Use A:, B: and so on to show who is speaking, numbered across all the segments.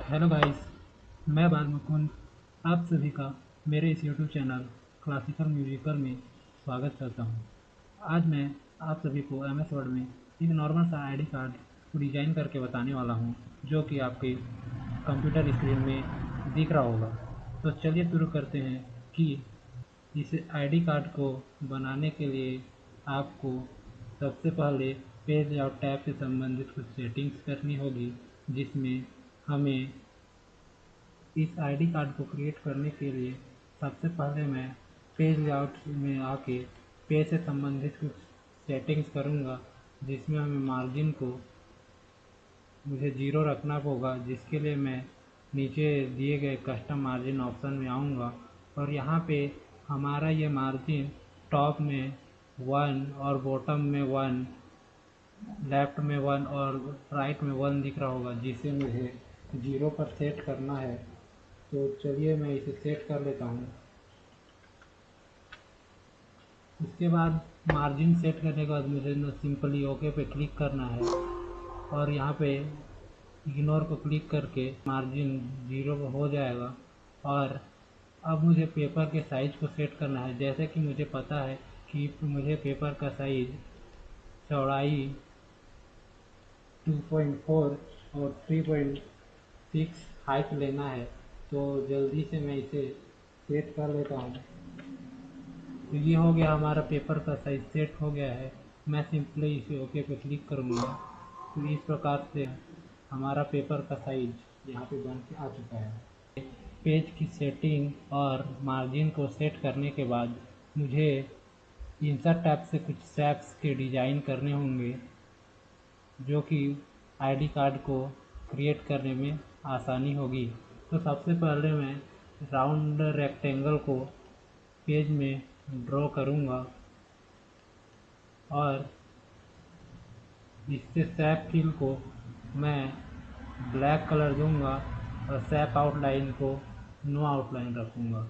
A: Hello guys, मैं बाल मुकुंद आप सभी का मेरे इस यूट्यूब चैनल क्लासिकल म्यूजिकल में स्वागत करता हूं। आज मैं आप सभी को एमएस वर्ड में एक नॉर्मल सा आईडी कार्ड को डिज़ाइन करके बताने वाला हूं, जो कि आपके कंप्यूटर स्क्रीन में दिख रहा होगा। तो चलिए शुरू करते हैं कि इस आईडी कार्ड को बनाने के लिए आपको सबसे पहले पेज लेआउट टैब से संबंधित कुछ सेटिंग्स करनी होगी, जिसमें हमें इस आईडी कार्ड को क्रिएट करने के लिए सबसे पहले मैं पेज लेआउट में आके पेज से संबंधित कुछ सेटिंग्स करूँगा, जिसमें हमें मार्जिन को मुझे 0 रखना होगा, जिसके लिए मैं नीचे दिए गए कस्टम मार्जिन ऑप्शन में आऊँगा और यहाँ पे हमारा ये मार्जिन टॉप में 1 और बॉटम में 1, लेफ्ट में 1 और राइट में 1 दिख रहा होगा, जिसे मुझे 0 पर सेट करना है। तो चलिए मैं इसे सेट कर लेता हूँ। उसके बाद मार्जिन सेट करने के बाद मुझे सिंपली ओके पे क्लिक करना है और यहाँ पे इग्नोर को क्लिक करके मार्जिन 0 हो जाएगा। और अब मुझे पेपर के साइज को सेट करना है। जैसे कि मुझे पता है कि मुझे पेपर का साइज चौड़ाई 2.4 और 3.6 हाइट लेना है, तो जल्दी से मैं इसे सेट कर लेता हूँ। तो ये हो गया, हमारा पेपर का साइज सेट हो गया है। मैं सिंपली इसे ओके पे क्लिक करूँगा। तो इस प्रकार से हमारा पेपर का साइज यहाँ पे बन के आ चुका है। पेज की सेटिंग और मार्जिन को सेट करने के बाद मुझे इंसर्ट टैब से कुछ शेप्स के डिज़ाइन करने होंगे, जो कि आईडी कार्ड को क्रिएट करने में आसानी होगी। तो सबसे पहले मैं राउंड रेक्टेंगल को पेज में ड्रॉ करूँगा और इससे शेप फिल को मैं ब्लैक कलर दूंगा और शेप आउटलाइन को नो आउटलाइन रखूँगा।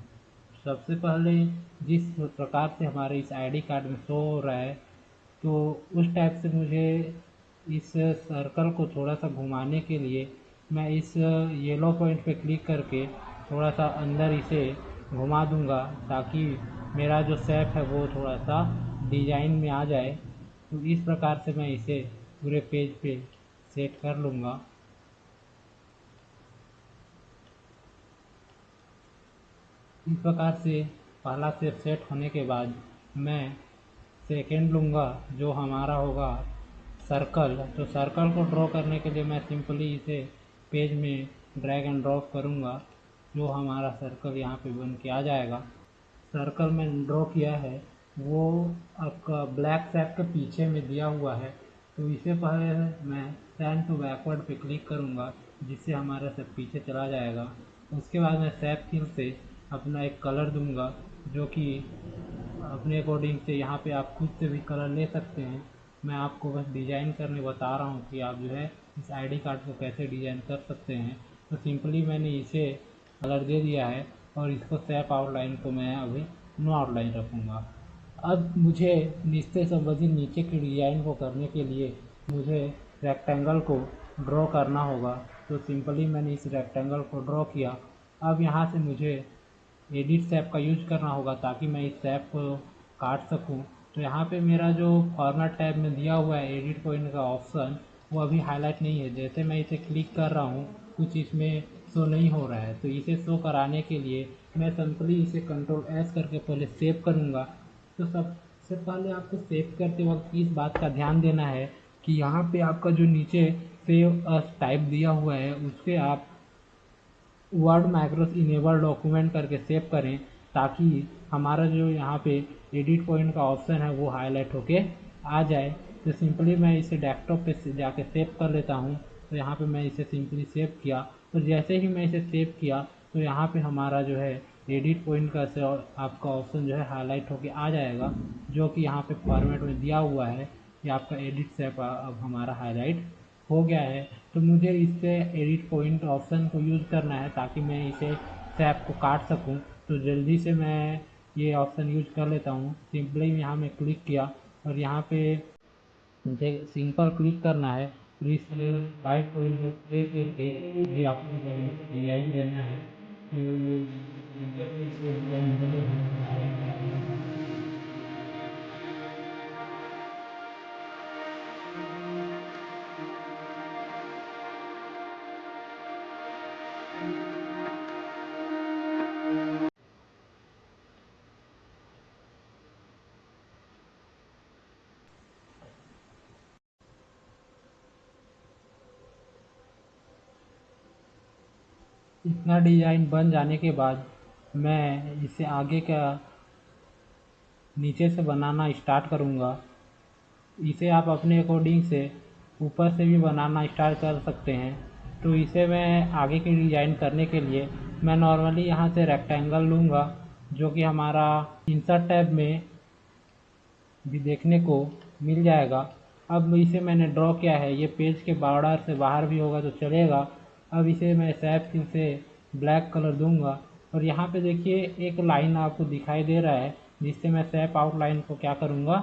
A: सबसे पहले जिस प्रकार से हमारे इस आईडी कार्ड में शो हो रहा है, तो उस टाइप से मुझे इस सर्कल को थोड़ा सा घुमाने के लिए मैं इस येलो पॉइंट पे क्लिक करके थोड़ा सा अंदर इसे घुमा दूंगा, ताकि मेरा जो शेप है वो थोड़ा सा डिज़ाइन में आ जाए। तो इस प्रकार से मैं इसे पूरे पेज पे सेट कर लूँगा। इस प्रकार से पहला स्टेप सेट होने के बाद मैं सेकेंड लूँगा, जो हमारा होगा सर्कल। तो सर्कल को ड्रॉ करने के लिए मैं सिंपली इसे पेज में ड्रैग एंड ड्रॉप करूँगा, जो हमारा सर्कल यहाँ पे बन के आ जाएगा। सर्कल में ड्रॉ किया है वो आपका ब्लैक शेप के पीछे में दिया हुआ है। तो इसे पहले मैं सेंड टू बैकवर्ड पे क्लिक करूँगा, जिससे हमारा सब पीछे चला जाएगा। उसके बाद मैं शेप फिल से अपना एक कलर दूंगा, जो कि अपने अकॉर्डिंग से यहाँ पे आप खुद से भी कलर ले सकते हैं। मैं आपको बस डिज़ाइन करने बता रहा हूँ कि आप जो है इस आईडी कार्ड को कैसे डिज़ाइन कर सकते हैं। तो सिंपली मैंने इसे कलर दे दिया है और इसको शेप आउटलाइन को मैं अभी नो आउटलाइन रखूँगा। अब मुझे इससे संबंधित नीचे की डिज़ाइन को करने के लिए मुझे रेक्टेंगल को ड्रॉ करना होगा। तो सिंपली मैंने इस रेक्टेंगल को ड्रॉ किया। अब यहाँ से मुझे एडिट शेप का यूज करना होगा, ताकि मैं इस शेप को काट सकूं। तो यहाँ पे मेरा जो फॉर्मेट टैब में दिया हुआ है एडिट पॉइंट का ऑप्शन, वो अभी हाईलाइट नहीं है। जैसे मैं इसे क्लिक कर रहा हूँ कुछ इसमें शो नहीं हो रहा है। तो इसे शो कराने के लिए मैं सिंपली इसे कंट्रोल एस करके पहले सेव करूँगा। तो सबसे पहले आपको सेव करते वक्त इस बात का ध्यान देना है कि यहाँ पे आपका जो नीचे सेव अस टाइप दिया हुआ है, उसके आप वर्ड माइक्रोस इनेबल डॉक्यूमेंट करके सेव करें, ताकि हमारा जो यहाँ पे एडिट पॉइंट का ऑप्शन है वो हाईलाइट होके आ जाए। तो सिंपली मैं इसे डेस्कटॉप पे जाके सेव कर लेता हूँ। तो यहाँ पे मैं इसे सिंपली सेव किया। तो जैसे ही मैं इसे सेव किया, तो यहाँ पे हमारा जो है एडिट पॉइंट का से आपका ऑप्शन जो है हाईलाइट होके आ जाएगा, जो कि यहाँ पे फॉर्मेट में दिया हुआ है कि आपका एडिट शेप अब हमारा हाईलाइट हो गया है। तो मुझे इससे एडिट पॉइंट ऑप्शन को यूज़ करना है, ताकि मैं इसे शेप को काट सकूं। तो जल्दी से मैं ये ऑप्शन यूज कर लेता हूँ। सिंपली यहाँ मैं क्लिक किया और यहाँ पे मुझे सिंपल क्लिक करना है तो इस बाइक को प्ले करके ये आपको डिजाइन देना है। इतना डिज़ाइन बन जाने के बाद मैं इसे आगे का नीचे से बनाना स्टार्ट करूँगा। इसे आप अपने अकॉर्डिंग से ऊपर से भी बनाना स्टार्ट कर सकते हैं। तो इसे मैं आगे की डिज़ाइन करने के लिए मैं नॉर्मली यहाँ से रेक्टेंगल लूँगा, जो कि हमारा इंसर्ट टैब में भी देखने को मिल जाएगा। अब इसे मैंने ड्रॉ किया है, ये पेज के बॉर्डर से बाहर भी होगा तो चलेगा। अब इसे मैं स्नैप किल से ब्लैक कलर दूंगा और यहाँ पे देखिए एक लाइन आपको दिखाई दे रहा है, जिससे मैं स्नैप आउटलाइन को क्या करूँगा,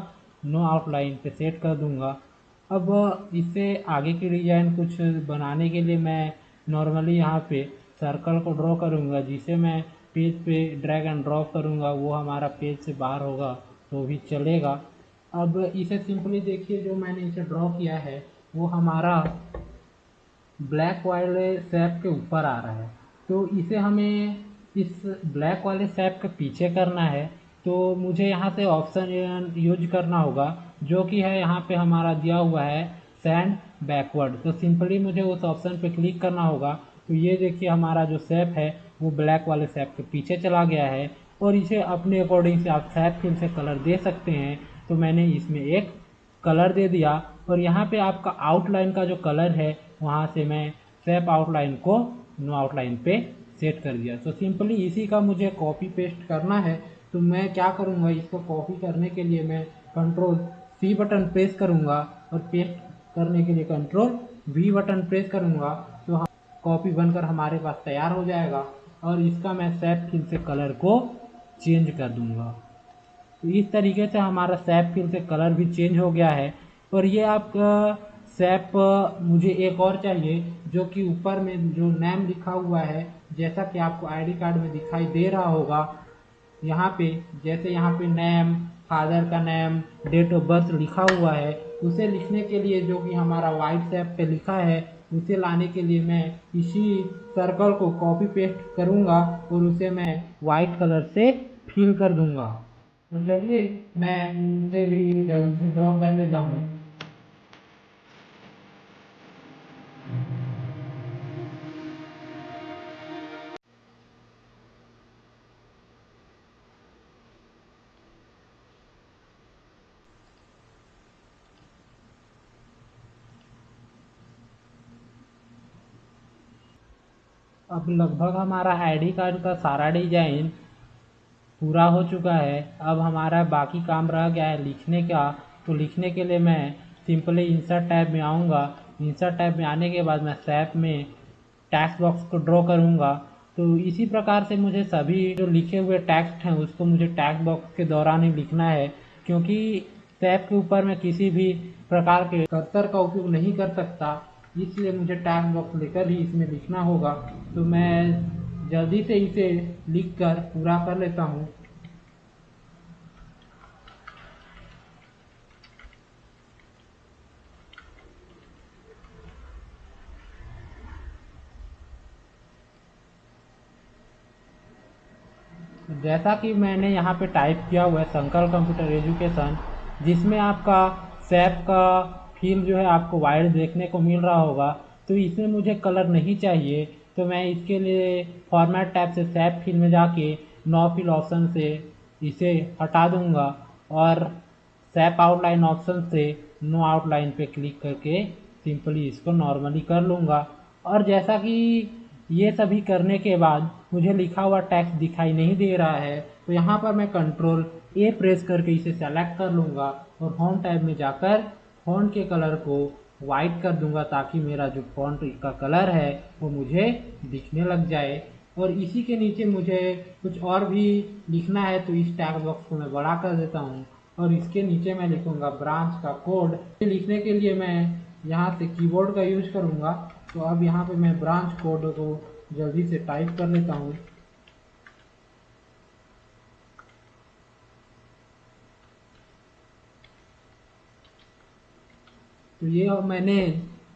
A: नो आउटलाइन पे सेट कर दूंगा। अब इससे आगे की डिज़ाइन कुछ बनाने के लिए मैं नॉर्मली यहाँ पे सर्कल को ड्रॉ करूँगा, जिसे मैं पेज पे ड्रैग एंड ड्रॉप करूँगा। वो हमारा पेज से बाहर होगा तो भी चलेगा। अब इसे सिंपली देखिए, जो मैंने इसे ड्रॉ किया है वो हमारा ब्लैक वाले शैप के ऊपर आ रहा है। तो इसे हमें इस ब्लैक वाले शैप के पीछे करना है। तो मुझे यहाँ से ऑप्शन यूज करना होगा, जो कि है यहाँ पे हमारा दिया हुआ है सैंड बैकवर्ड। तो सिंपली मुझे उस ऑप्शन पे क्लिक करना होगा। तो ये देखिए हमारा जो शैप है वो ब्लैक वाले शैप के पीछे चला गया है। और इसे अपने अकॉर्डिंग से आप शैप फिल से कलर दे सकते हैं। तो मैंने इसमें एक कलर दे दिया और यहाँ पे आपका आउटलाइन का जो कलर है वहाँ से मैं स्नैप आउटलाइन को नो आउटलाइन पे सेट कर दिया। तो सिंपली इसी का मुझे कॉपी पेस्ट करना है। तो मैं क्या करूँगा, इसको कॉपी करने के लिए मैं कंट्रोल सी बटन प्रेस करूँगा और पेस्ट करने के लिए कंट्रोल वी बटन प्रेस करूँगा। तो कॉपी बनकर हमारे पास तैयार हो जाएगा और इसका मैं स्नैप फिल से कलर को चेंज कर दूँगा। तो इस तरीके से हमारा सैप फिल से कलर भी चेंज हो गया है। और ये आपका सैप मुझे एक और चाहिए, जो कि ऊपर में जो नेम लिखा हुआ है, जैसा कि आपको आईडी कार्ड में दिखाई दे रहा होगा यहाँ पे, जैसे यहाँ पे नेम, फादर का नेम, डेट ऑफ बर्थ लिखा हुआ है, उसे लिखने के लिए जो कि हमारा वाइट सैप पे लिखा है, उसे लाने के लिए मैं इसी सर्कल को कॉपी पेस्ट करूँगा और उसे मैं वाइट कलर से फिल कर दूँगा। चलिए मैं मुझे भी ड्रॉ करने जाऊँ। अब लगभग हमारा आईडी कार्ड का सारा डिजाइन पूरा हो चुका है। अब हमारा बाकी काम रह गया है लिखने का। तो लिखने के लिए मैं सिंपली इंसर्ट टैब में आऊँगा। इंसर्ट टैब में आने के बाद मैं सैप में टैक्स बॉक्स को ड्रॉ करूँगा। तो इसी प्रकार से मुझे सभी जो लिखे हुए टेक्स्ट हैं उसको मुझे टैक्स बॉक्स के दौरान ही लिखना है, क्योंकि सैप के ऊपर मैं किसी भी प्रकार के कर्सर का उपयोग नहीं कर सकता। इसलिए मुझे टैक्स बॉक्स लेकर ही इसमें लिखना होगा। तो मैं जल्दी से इसे लिखकर पूरा कर लेता हूँ। जैसा कि मैंने यहाँ पे टाइप किया हुआ है संकल्प कंप्यूटर एजुकेशन, जिसमें आपका सैप का फील जो है आपको वाइड देखने को मिल रहा होगा। तो इसमें मुझे कलर नहीं चाहिए, तो मैं इसके लिए फॉर्मेट टैब से सैप फील में जाके नो फिल ऑप्शन से इसे हटा दूंगा और सैप आउटलाइन ऑप्शन से नो आउटलाइन पे क्लिक करके सिंपली इसको नॉर्मली कर लूँगा। और जैसा कि ये सभी करने के बाद मुझे लिखा हुआ टेक्स्ट दिखाई नहीं दे रहा है, तो यहाँ पर मैं कंट्रोल ए प्रेस करके इसे सेलेक्ट कर लूँगा और होम टैब में जाकर फ़ॉन्ट के कलर को वाइट कर दूंगा, ताकि मेरा जो फ़ॉन्ट का कलर है वो मुझे दिखने लग जाए। और इसी के नीचे मुझे कुछ और भी लिखना है, तो इस टैग बॉक्स को मैं बड़ा कर देता हूँ और इसके नीचे मैं लिखूँगा ब्रांच का कोड। लिखने के लिए मैं यहाँ से कीबोर्ड का यूज करूँगा। तो अब यहाँ पे मैं ब्रांच कोड को जल्दी से टाइप कर लेता हूँ। तो ये मैंने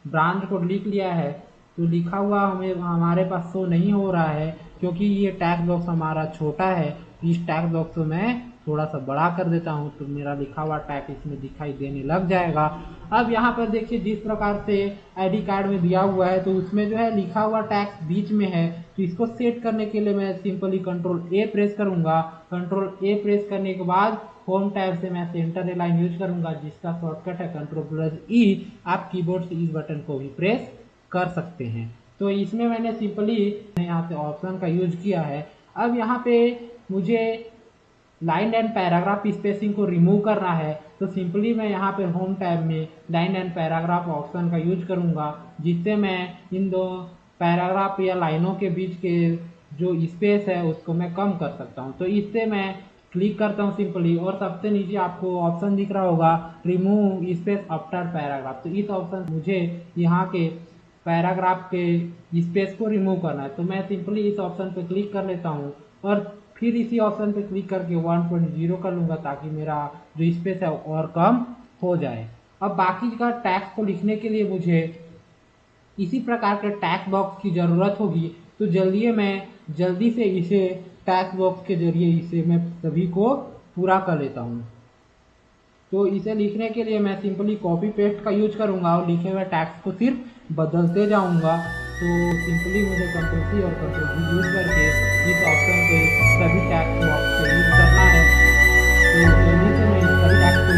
A: ब्रांच कोड लिख लिया है। तो लिखा हुआ हमारे पास शो नहीं हो रहा है क्योंकि ये टैक्स बॉक्स हमारा छोटा है। इस टैक्स बॉक्स को मैं थोड़ा सा बड़ा कर देता हूँ तो मेरा लिखा हुआ टैक्स इसमें दिखाई देने लग जाएगा। अब यहाँ पर देखिए जिस प्रकार से आईडी कार्ड में दिया हुआ है तो उसमें जो है लिखा हुआ टैक्स बीच में है। तो इसको सेट करने के लिए मैं सिंपली कंट्रोल ए प्रेस करूँगा। कंट्रोल ए प्रेस करने के बाद होम टैब से मैं सेंटर लाइन यूज करूंगा जिसका शॉर्टकट है कंट्रोल+E। आप कीबोर्ड से इस बटन को भी प्रेस कर सकते हैं। तो इसमें मैंने सिंपली यहाँ से ऑप्शन का यूज किया है। अब यहाँ पे मुझे लाइन एंड पैराग्राफ स्पेसिंग को रिमूव करना है। तो सिंपली मैं यहाँ पे होम टैब में लाइन एंड पैराग्राफ ऑप्शन का यूज करूँगा जिससे मैं इन दो पैराग्राफ या लाइनों के बीच के जो स्पेस है उसको मैं कम कर सकता हूँ। तो इससे मैं क्लिक करता हूँ सिंपली और सबसे नीचे आपको ऑप्शन दिख रहा होगा रिमूव स्पेस आफ्टर पैराग्राफ। तो इस ऑप्शन मुझे यहाँ के पैराग्राफ के स्पेस को रिमूव करना है। तो मैं सिंपली इस ऑप्शन पे क्लिक कर लेता हूँ और फिर इसी ऑप्शन पे क्लिक करके 1.0 कर लूँगा ताकि मेरा जो स्पेस है और कम हो जाए। अब बाकी का टैक्स को लिखने के लिए मुझे इसी प्रकार के टैक्स बॉक्स की ज़रूरत होगी। तो जल्दी से इसे टैक्स बॉक्स के जरिए इसे मैं सभी को पूरा कर लेता हूँ। तो इसे लिखने के लिए मैं सिंपली कॉपी पेस्ट का यूज करूँगा और लिखे हुए टैक्स को सिर्फ बदलते जाऊँगा। तो सिंपली मुझे कंट्रोल C और कंट्रोल V यूज करके इस ऑप्शन पे सभी टैक्स बॉक्स को यूज करना है। तो जल्दी से मैं इन सभी टैक्स को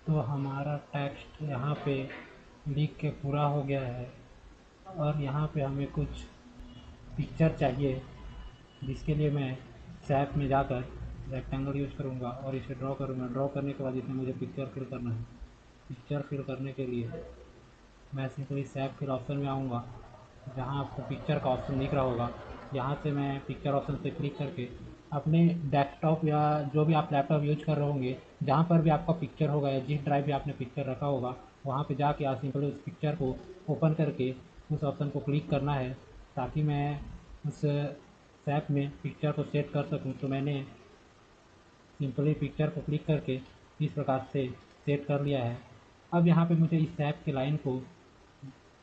A: तो हमारा टेक्स्ट यहाँ पे लिख के पूरा हो गया है और यहाँ पे हमें कुछ पिक्चर चाहिए जिसके लिए मैं सैप में जाकर रेक्टेंगल यूज़ करूँगा और इसे ड्रॉ करूँगा। ड्रॉ करने के बाद इसमें मुझे पिक्चर फिल करना है। पिक्चर फिल करने के लिए मैं सिंपली सैप फिल ऑप्शन में आऊँगा जहाँ आपको पिक्चर का ऑप्शन दिख रहा होगा। यहाँ से मैं पिक्चर ऑप्शन से क्लिक करके अपने डेस्कटॉप या जो भी आप लैपटॉप यूज कर रहे होंगे जहाँ पर भी आपका पिक्चर होगा या जिस ड्राइव पे आपने पिक्चर रखा होगा वहाँ पे जाके आप सिंपली उस पिक्चर को ओपन करके उस ऑप्शन को क्लिक करना है ताकि मैं उस सैप में पिक्चर को सेट कर सकूँ। तो मैंने सिंपली पिक्चर को क्लिक करके इस प्रकार से सेट कर लिया है। अब यहाँ पे मुझे इस सैप के लाइन को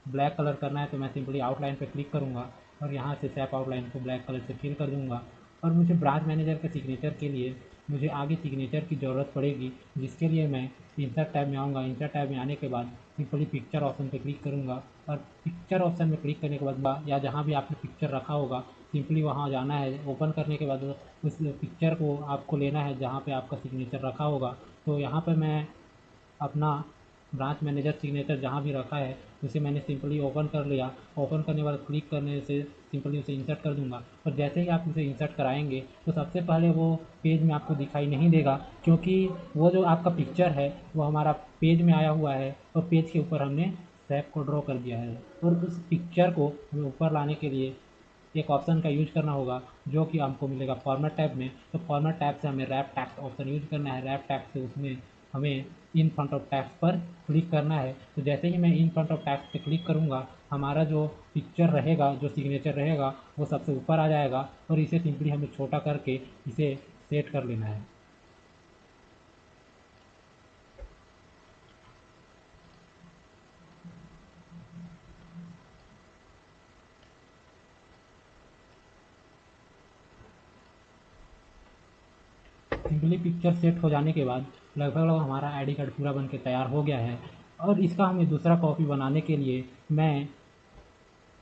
A: ब्लैक कलर करना है तो मैं सिंपली आउटलाइन पे क्लिक करूँगा और यहाँ से सैप आउटलाइन को ब्लैक कलर से फिल कर दूँगा। और मुझे ब्रांच मैनेजर के सिग्नेचर के लिए मुझे आगे सिग्नेचर की ज़रूरत पड़ेगी, जिसके लिए मैं इंसर्ट टैब में आऊँगा। इंसर्ट टैब में आने के बाद सिंपली पिक्चर ऑप्शन पर क्लिक करूँगा और पिक्चर ऑप्शन में क्लिक करने के बाद या जहाँ भी आपने पिक्चर रखा होगा सिंपली वहाँ जाना है। ओपन करने के बाद उस पिक्चर को आपको लेना है जहाँ पे आपका सिग्नेचर रखा होगा। तो यहाँ पे मैं अपना ब्रांच मैनेजर सिग्नेचर जहाँ भी रखा है उसे मैंने सिंपली ओपन कर लिया। ओपन करने के बाद क्लिक करने से सिंपली उसे इंसर्ट कर दूंगा। और जैसे ही आप उसे इंसर्ट कराएंगे तो सबसे पहले वो पेज में आपको दिखाई नहीं देगा, क्योंकि वो जो आपका पिक्चर है वो हमारा पेज में आया हुआ है और पेज के ऊपर हमने स्नैप को ड्रॉ कर दिया है। और उस पिक्चर को हमें ऊपर लाने के लिए एक ऑप्शन का यूज करना होगा जो कि हमको मिलेगा फॉर्मेट टैब में। तो फॉर्मेट टैब से हमें रैप टैक्स ऑप्शन यूज करना है। रैप टैक्स से उसमें हमें इन फ्रंट ऑफ टैक्स पर क्लिक करना है। तो जैसे ही मैं इन फ्रंट ऑफ टैक्स पे क्लिक करूँगा हमारा जो पिक्चर रहेगा, जो सिग्नेचर रहेगा वो सबसे ऊपर आ जाएगा और इसे सिंपली हमें छोटा करके इसे सेट कर लेना है। सिंपली पिक्चर सेट हो जाने के बाद लगभग हमारा आईडी कार्ड पूरा बन के तैयार हो गया है। और इसका हमें दूसरा कॉपी बनाने के लिए मैं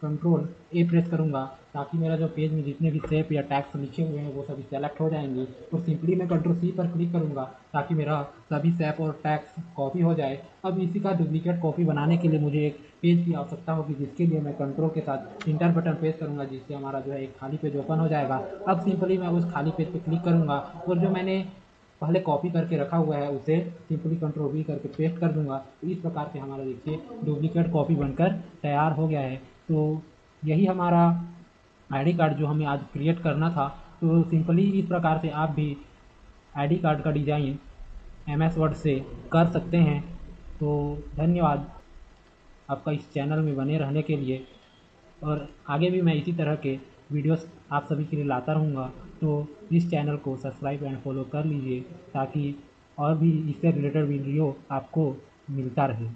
A: कंट्रोल ए प्रेस करूँगा ताकि मेरा जो पेज में जितने भी शेप या टैग्स लिखे हुए हैं वो सभी सेलेक्ट हो जाएंगे। और सिंपली मैं कंट्रोल सी पर क्लिक करूँगा ताकि मेरा सभी शेप और टैग्स कॉपी हो जाए। अब इसी का डुप्लीकेट कॉपी बनाने के लिए मुझे एक पेज की आवश्यकता होगी, जिसके लिए मैं कंट्रोल के साथ इंटर बटन प्रेस करूँगा, जिससे हमारा जो है एक खाली पेज ओपन हो जाएगा। अब सिंपली मैं उस खाली पेज पर क्लिक करूँगा और जो मैंने पहले कॉपी करके रखा हुआ है उसे सिंपली कंट्रोल वी करके पेस्ट कर दूंगा। तो इस प्रकार से हमारा देखिए डुप्लीकेट कॉपी बनकर तैयार हो गया है। तो यही हमारा आईडी कार्ड जो हमें आज क्रिएट करना था। तो सिंपली इस प्रकार से आप भी आईडी कार्ड का डिज़ाइन एमएस वर्ड से कर सकते हैं। तो धन्यवाद आपका इस चैनल में बने रहने के लिए। और आगे भी मैं इसी तरह के वीडियोस आप सभी के लिए लाता रहूँगा। तो इस चैनल को सब्सक्राइब एंड फॉलो कर लीजिए ताकि और भी इससे रिलेटेड वीडियो आपको मिलता रहे।